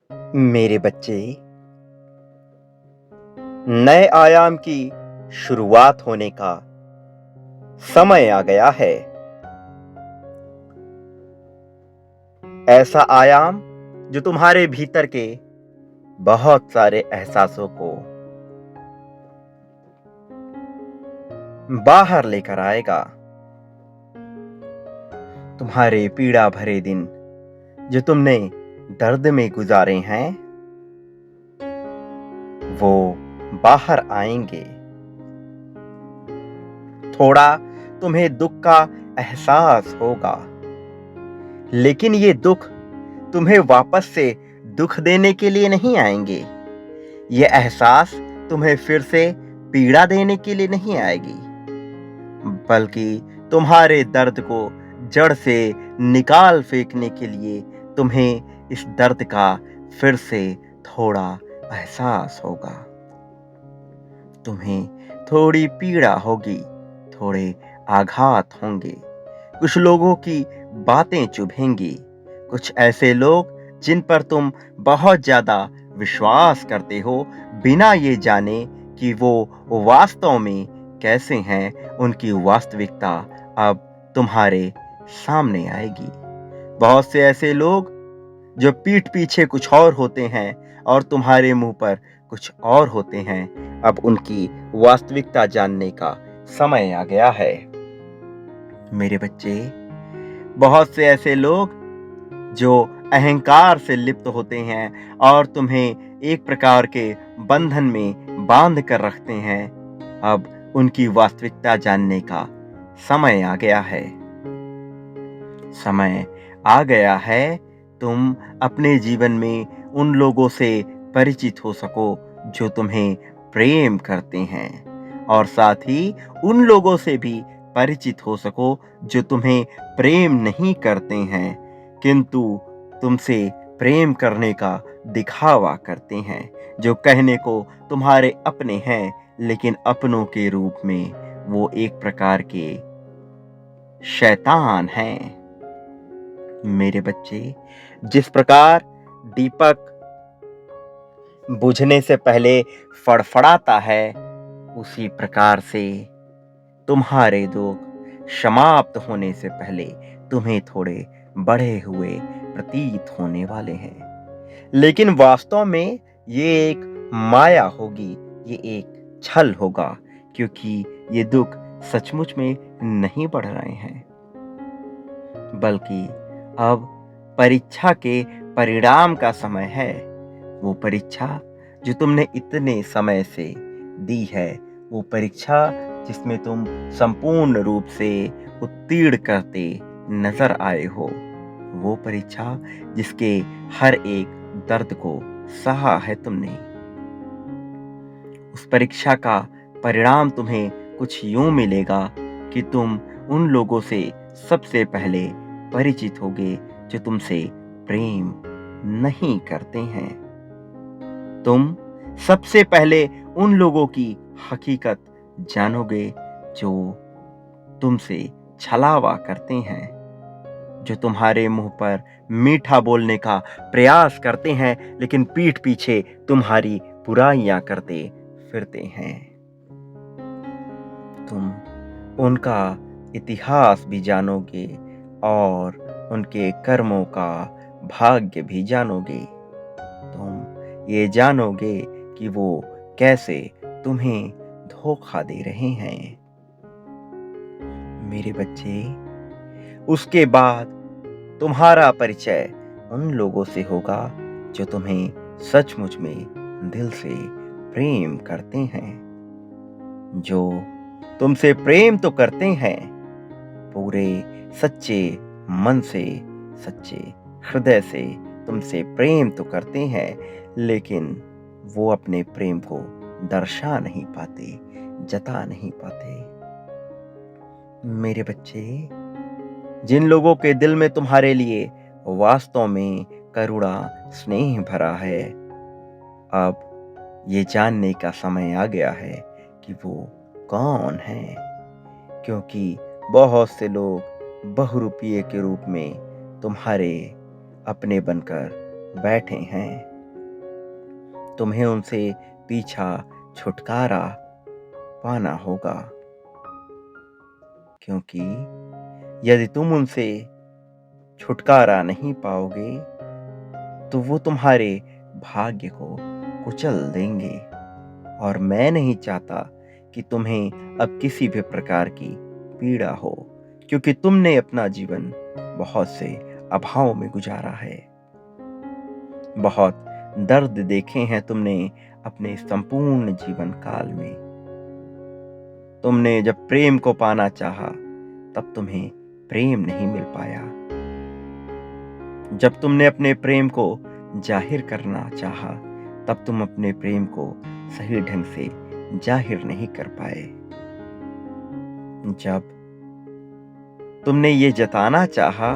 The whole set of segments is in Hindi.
मेरे बच्चे, नए आयाम की शुरुआत होने का समय आ गया है। ऐसा आयाम जो तुम्हारे भीतर के बहुत सारे एहसासों को बाहर लेकर आएगा। तुम्हारे पीड़ा भरे दिन जो तुमने दर्द में गुजारे हैं, वो बाहर आएंगे। थोड़ा तुम्हें दुख का एहसास होगा, लेकिन ये दुख तुम्हें वापस से दुख देने के लिए नहीं आएंगे। ये एहसास तुम्हें फिर से पीड़ा देने के लिए नहीं आएगी, बल्कि तुम्हारे दर्द को जड़ से निकाल फेंकने के लिए तुम्हें इस दर्द का फिर से थोड़ा एहसास होगा। तुम्हें थोड़ी पीड़ा होगी, थोड़े आघात होंगे, कुछ लोगों की बातें चुभेंगी, कुछ ऐसे लोग जिन पर तुम बहुत ज्यादा विश्वास करते हो, बिना ये जाने कि वो वास्तव में कैसे हैं, उनकी वास्तविकता अब तुम्हारे सामने आएगी। बहुत से ऐसे लोग जो पीठ पीछे कुछ और होते हैं और तुम्हारे मुंह पर कुछ और होते हैं, अब उनकी वास्तविकता जानने का समय आ गया है। मेरे बच्चे, बहुत से ऐसे लोग जो अहंकार से लिप्त होते हैं और तुम्हें एक प्रकार के बंधन में बांध कर रखते हैं, अब उनकी वास्तविकता जानने का समय आ गया है। समय आ गया है तुम अपने जीवन में उन लोगों से परिचित हो सको जो तुम्हें प्रेम करते हैं, और साथ ही उन लोगों से भी परिचित हो सको जो तुम्हें प्रेम नहीं करते हैं, किंतु तुमसे प्रेम करने का दिखावा करते हैं, जो कहने को तुम्हारे अपने हैं, लेकिन अपनों के रूप में वो एक प्रकार के शैतान हैं। मेरे बच्चे, जिस प्रकार दीपक बुझने से पहले फड़फड़ाता है, उसी प्रकार से तुम्हारे दुख समाप्त होने से पहले तुम्हें थोड़े बढ़े हुए प्रतीत होने वाले हैं। लेकिन वास्तव में ये एक माया होगी, ये एक छल होगा, क्योंकि ये दुख सचमुच में नहीं बढ़ रहे हैं, बल्कि अब परीक्षा के परिणाम का समय है। वो परीक्षा जो तुमने इतने समय से दी है, वो परीक्षा जिसमें तुम संपूर्ण रूप से उत्तीर्ण करते नजर आए हो, वो परीक्षा जिसके हर एक दर्द को सहा है तुमने, उस परीक्षा का परिणाम तुम्हें कुछ यूं मिलेगा कि तुम उन लोगों से सबसे पहले परिचित होगे जो तुमसे प्रेम नहीं करते हैं। तुम सबसे पहले उन लोगों की हकीकत जानोगे जो तुमसे छलावा करते हैं, जो तुम्हारे मुंह पर मीठा बोलने का प्रयास करते हैं, लेकिन पीठ पीछे तुम्हारी बुराइयां करते फिरते हैं। तुम उनका इतिहास भी जानोगे और उनके कर्मों का भाग्य भी जानोगे। तुम ये जानोगे कि वो कैसे तुम्हें धोखा दे रहे हैं। मेरे बच्चे, उसके बाद तुम्हारा परिचय उन लोगों से होगा जो तुम्हें सचमुच में दिल से प्रेम करते हैं, जो तुमसे प्रेम तो करते हैं, पूरे सच्चे मन से, सच्चे हृदय से तुमसे प्रेम तो करते हैं, लेकिन वो अपने प्रेम को दर्शा नहीं पाते, जता नहीं पाते। मेरे बच्चे, जिन लोगों के दिल में तुम्हारे लिए वास्तव में करुणा स्नेह भरा है, अब ये जानने का समय आ गया है कि वो कौन है, क्योंकि बहुत से लोग बहुरूपिये के रूप में तुम्हारे अपने बनकर बैठे हैं। तुम्हें उनसे पीछा छुटकारा पाना होगा, क्योंकि यदि तुम उनसे छुटकारा नहीं पाओगे तो वो तुम्हारे भाग्य को कुचल देंगे। और मैं नहीं चाहता कि तुम्हें अब किसी भी प्रकार की पीड़ा हो, क्योंकि तुमने अपना जीवन बहुत से अभाव में गुजारा है। बहुत दर्द देखे हैं तुमने अपने संपूर्ण जीवन काल में। तुमने जब प्रेम को पाना चाहा तब तुम्हें प्रेम नहीं मिल पाया। जब तुमने अपने प्रेम को जाहिर करना चाहा तब तुम अपने प्रेम को सही ढंग से जाहिर नहीं कर पाए। जब तुमने ये जताना चाहा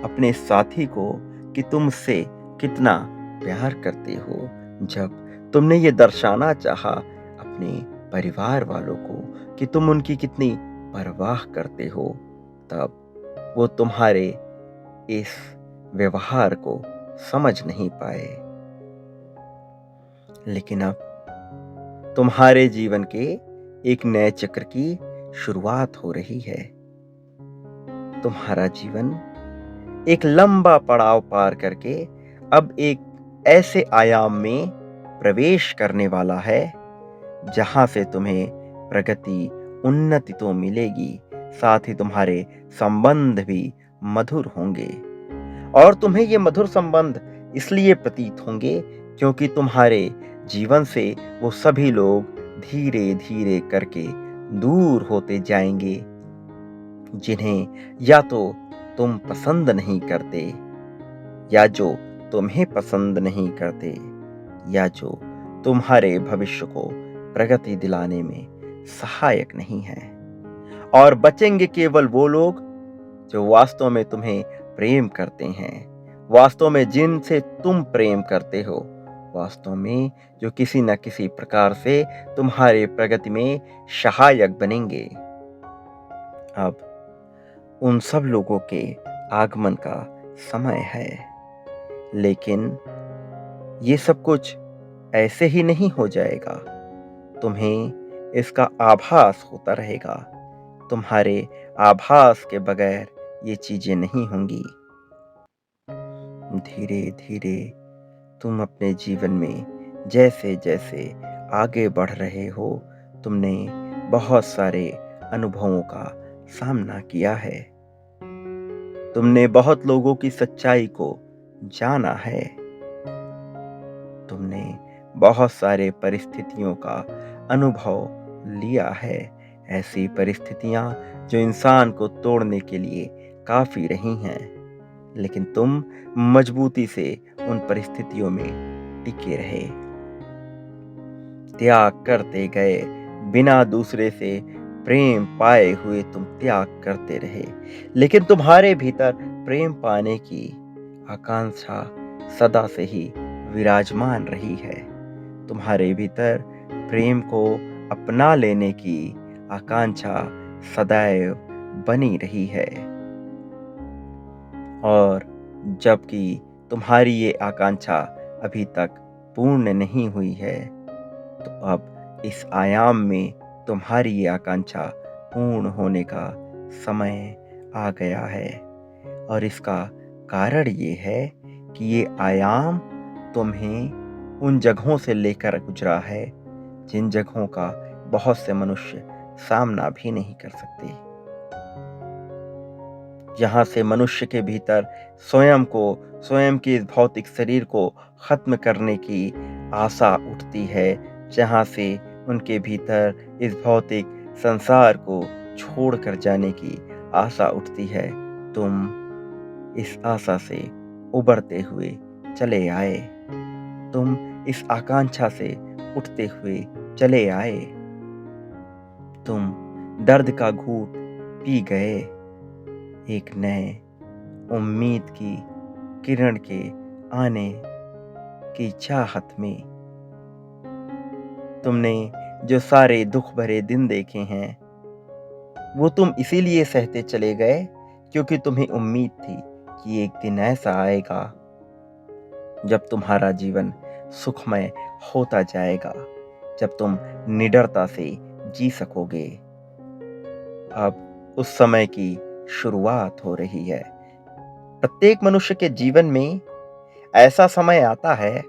अपने साथी को कि तुम उससे कितना प्यार करते हो, जब तुमने ये दर्शाना चाहा अपने परिवार वालों को कि तुम उनकी कितनी परवाह करते हो, तब वो तुम्हारे इस व्यवहार को समझ नहीं पाए। लेकिन अब तुम्हारे जीवन के एक नए चक्र की शुरुआत हो रही है। तुम्हारा जीवन एक लंबा पड़ाव पार करके अब एक ऐसे आयाम में प्रवेश करने वाला है जहां से तुम्हें प्रगति, उन्नति तो मिलेगी, साथ ही तुम्हारे संबंध भी मधुर होंगे। और तुम्हें ये मधुर संबंध इसलिए प्रतीत होंगे क्योंकि तुम्हारे जीवन से वो सभी लोग धीरे धीरे करके दूर होते जाएंगे जिन्हें या तो तुम पसंद नहीं करते, या जो तुम्हें पसंद नहीं करते, या जो तुम्हारे भविष्य को प्रगति दिलाने में सहायक नहीं है। और बचेंगे केवल वो लोग जो वास्तव में तुम्हें प्रेम करते हैं, वास्तव में जिनसे तुम प्रेम करते हो, वास्तव में जो किसी न किसी प्रकार से तुम्हारे प्रगति में सहायक बनेंगे। अब उन सब लोगों के आगमन का समय है, लेकिन ये सब कुछ ऐसे ही नहीं हो जाएगा। तुम्हें इसका आभास होता रहेगा। तुम्हारे आभास के बगैर ये चीजें नहीं होंगी। धीरे धीरे तुम अपने जीवन में जैसे जैसे आगे बढ़ रहे हो, तुमने बहुत सारे अनुभवों का सामना किया है। तुमने बहुत लोगों की सच्चाई को जाना है। तुमने बहुत सारे परिस्थितियों का अनुभव लिया है, ऐसी परिस्थितियां जो इंसान को तोड़ने के लिए काफी रही हैं, लेकिन तुम मजबूती से उन परिस्थितियों में टिके रहे, त्याग करते गए। बिना दूसरे से प्रेम पाए हुए तुम त्याग करते रहे, लेकिन तुम्हारे भीतर प्रेम पाने की आकांक्षा सदा से ही विराजमान रही है। तुम्हारे भीतर प्रेम को अपना लेने की आकांक्षा सदैव बनी रही है। और जबकि तुम्हारी ये आकांक्षा अभी तक पूर्ण नहीं हुई है, तो अब इस आयाम में तुम्हारी ये आकांक्षा पूर्ण होने का समय आ गया है। और इसका कारण ये है कि ये आयाम तुम्हें उन जगहों से लेकर गुजरा है जिन जगहों का बहुत से मनुष्य सामना भी नहीं कर सकते। जहां से मनुष्य के भीतर स्वयं को, स्वयं के इस भौतिक शरीर को खत्म करने की आशा उठती है, जहां से उनके भीतर इस भौतिक संसार को छोड़कर जाने की आशा उठती है, तुम इस आशा से उबरते हुए चले आए। तुम इस आकांक्षा से उठते हुए चले आए। तुम दर्द का घूंट पी गए, एक नए उम्मीद की किरण के आने की चाहत में। तुमने जो सारे दुख भरे दिन देखे हैं, वो तुम इसीलिए सहते चले गए क्योंकि तुम्हें उम्मीद थी कि एक दिन ऐसा आएगा जब तुम्हारा जीवन सुखमय होता जाएगा जब तुम निडरता से जी सकोगे। अब उस समय की शुरुआत हो रही है। प्रत्येक मनुष्य के जीवन में ऐसा समय आता है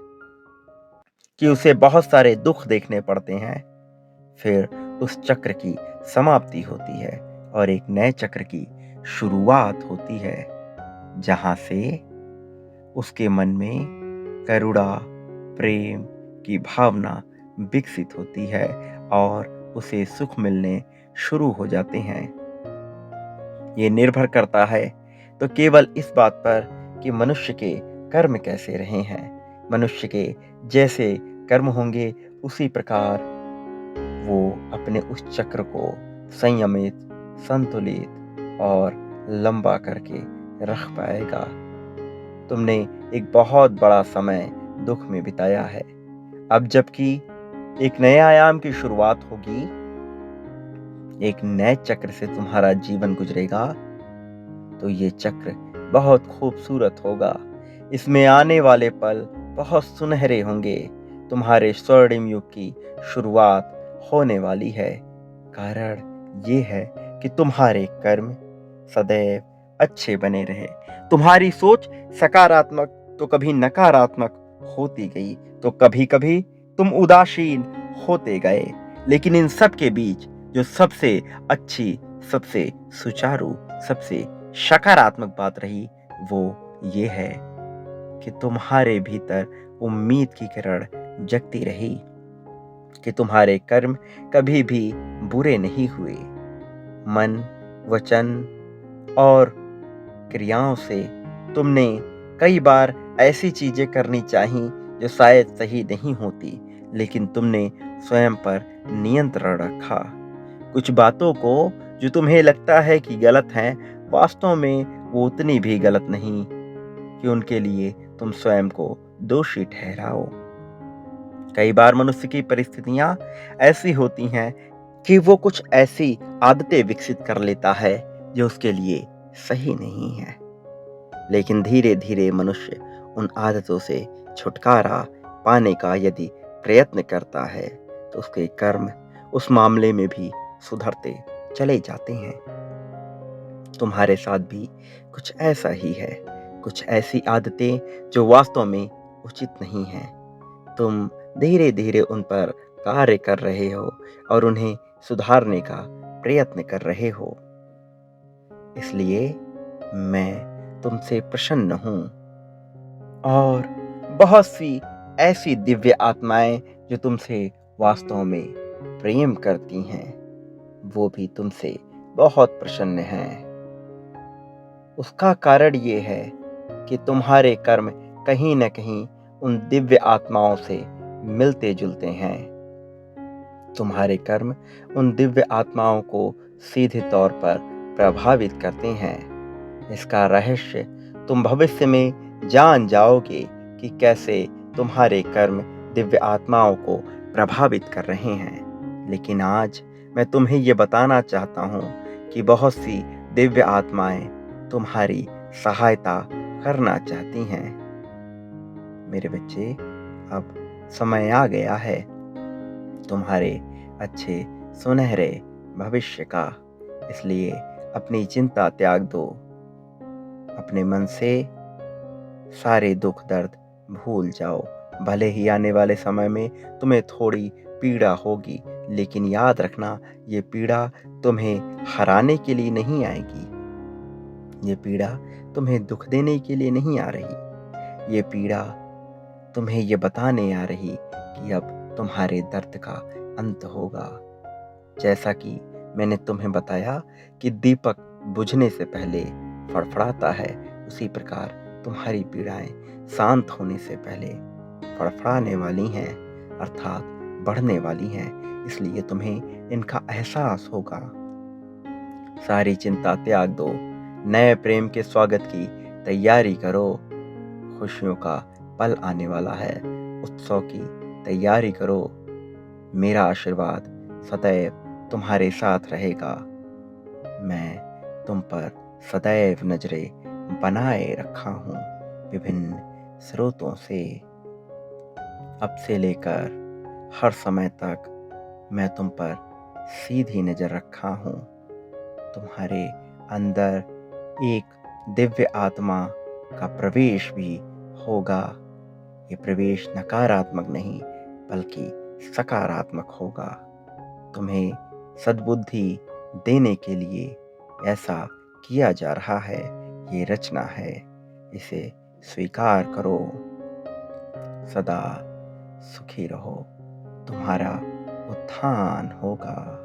कि उसे बहुत सारे दुख देखने पड़ते हैं। फिर उस चक्र की समाप्ति होती है और एक नए चक्र की शुरुआत होती है, जहां से उसके मन में करुणा, प्रेम की भावना विकसित होती है और उसे सुख मिलने शुरू हो जाते हैं। ये निर्भर करता है तो केवल इस बात पर कि मनुष्य के कर्म कैसे रहे हैं। मनुष्य के जैसे कर्म होंगे उसी प्रकार वो अपने उस चक्र को संयमित, संतुलित और लंबा करके रख पाएगा। तुमने एक बहुत बड़ा समय दुख में बिताया है। अब जबकि एक नए आयाम की शुरुआत होगी, एक नए चक्र से तुम्हारा जीवन गुजरेगा, तो ये चक्र बहुत खूबसूरत होगा। इसमें आने वाले पल बहुत सुनहरे होंगे। तुम्हारे स्वर्णिम युग की शुरुआत होने वाली है। कारण ये है कि तुम्हारे कर्म सदैव अच्छे बने रहे। तुम्हारी सोच सकारात्मक तो कभी नकारात्मक होती गई, तो कभी कभी तुम उदासीन होते गए। लेकिन इन सब के बीच जो सबसे अच्छी, सबसे सुचारू, सबसे सकारात्मक बात रही, वो ये है कि तुम्हारे भीतर उम्मीद की किरण जगती रही, कि तुम्हारे कर्म कभी भी बुरे नहीं हुए। मन, वचन और क्रियाओं से तुमने कई बार ऐसी चीजें करनी चाहिए जो शायद सही नहीं होती, लेकिन तुमने स्वयं पर नियंत्रण रखा। कुछ बातों को जो तुम्हें लगता है कि गलत हैं, वास्तव में वो उतनी भी गलत नहीं कि उनके लिए तुम स्वयं को दोषी ठहराओ। कई बार मनुष्य की परिस्थितियां ऐसी होती हैं कि वो कुछ ऐसी आदतें विकसित कर लेता है जो उसके लिए सही नहीं है। लेकिन धीरे धीरे मनुष्य उन आदतों से छुटकारा पाने का यदि प्रयत्न करता है, तो उसके कर्म उस मामले में भी सुधरते चले जाते हैं। तुम्हारे साथ भी कुछ ऐसा ही है। कुछ ऐसी आदतें जो वास्तव में उचित नहीं हैं। तुम धीरे धीरे उन पर कार्य कर रहे हो और उन्हें सुधारने का प्रयत्न कर रहे हो। इसलिए मैं तुमसे प्रसन्न हूं। और बहुत सी ऐसी दिव्य आत्माएं जो तुमसे वास्तव में प्रेम करती हैं, वो भी तुमसे बहुत प्रसन्न हैं। उसका कारण ये है कि तुम्हारे कर्म कहीं न कहीं उन दिव्य आत्माओं से मिलते जुलते हैं। तुम्हारे कर्म उन दिव्य आत्माओं को सीधे तौर पर प्रभावित करते हैं। इसका रहस्य तुम भविष्य में जान जाओगे कि कैसे तुम्हारे कर्म दिव्य आत्माओं को प्रभावित कर रहे हैं। लेकिन आज मैं तुम्हें ये बताना चाहता हूँ कि बहुत सी दिव्य आत्माएं तुम्हारी सहायता करना चाहती हैं। मेरे बच्चे, अब समय आ गया है तुम्हारे अच्छे सुनहरे भविष्य का। इसलिए अपनी चिंता त्याग दो। अपने मन से सारे दुख दर्द भूल जाओ। भले ही आने वाले समय में तुम्हें थोड़ी पीड़ा होगी, लेकिन याद रखना, ये पीड़ा तुम्हें हराने के लिए नहीं आएगी। ये पीड़ा तुम्हें दुख देने के लिए नहीं आ रही। ये पीड़ा तुम्हें ये बताने आ रही कि अब तुम्हारे दर्द का अंत होगा। जैसा कि मैंने तुम्हें बताया कि दीपक बुझने से पहले फड़फड़ाता है, उसी प्रकार तुम्हारी पीड़ाएं शांत होने से पहले फड़फड़ाने वाली हैं, अर्थात बढ़ने वाली हैं। इसलिए तुम्हें इनका एहसास होगा। सारी चिंता त्याग दो। नए प्रेम के स्वागत की तैयारी करो। खुशियों का पल आने वाला है। उत्सव की तैयारी करो। मेरा आशीर्वाद सदैव तुम्हारे साथ रहेगा। मैं तुम पर सदैव नजरें बनाए रखा हूँ विभिन्न स्रोतों से। अब से लेकर हर समय तक मैं तुम पर सीधी नज़र रखा हूँ। तुम्हारे अंदर एक दिव्य आत्मा का प्रवेश भी होगा। ये प्रवेश नकारात्मक नहीं बल्कि सकारात्मक होगा। तुम्हें सद्बुद्धि देने के लिए ऐसा किया जा रहा है। ये रचना है, इसे स्वीकार करो। सदा सुखी रहो। तुम्हारा उत्थान होगा।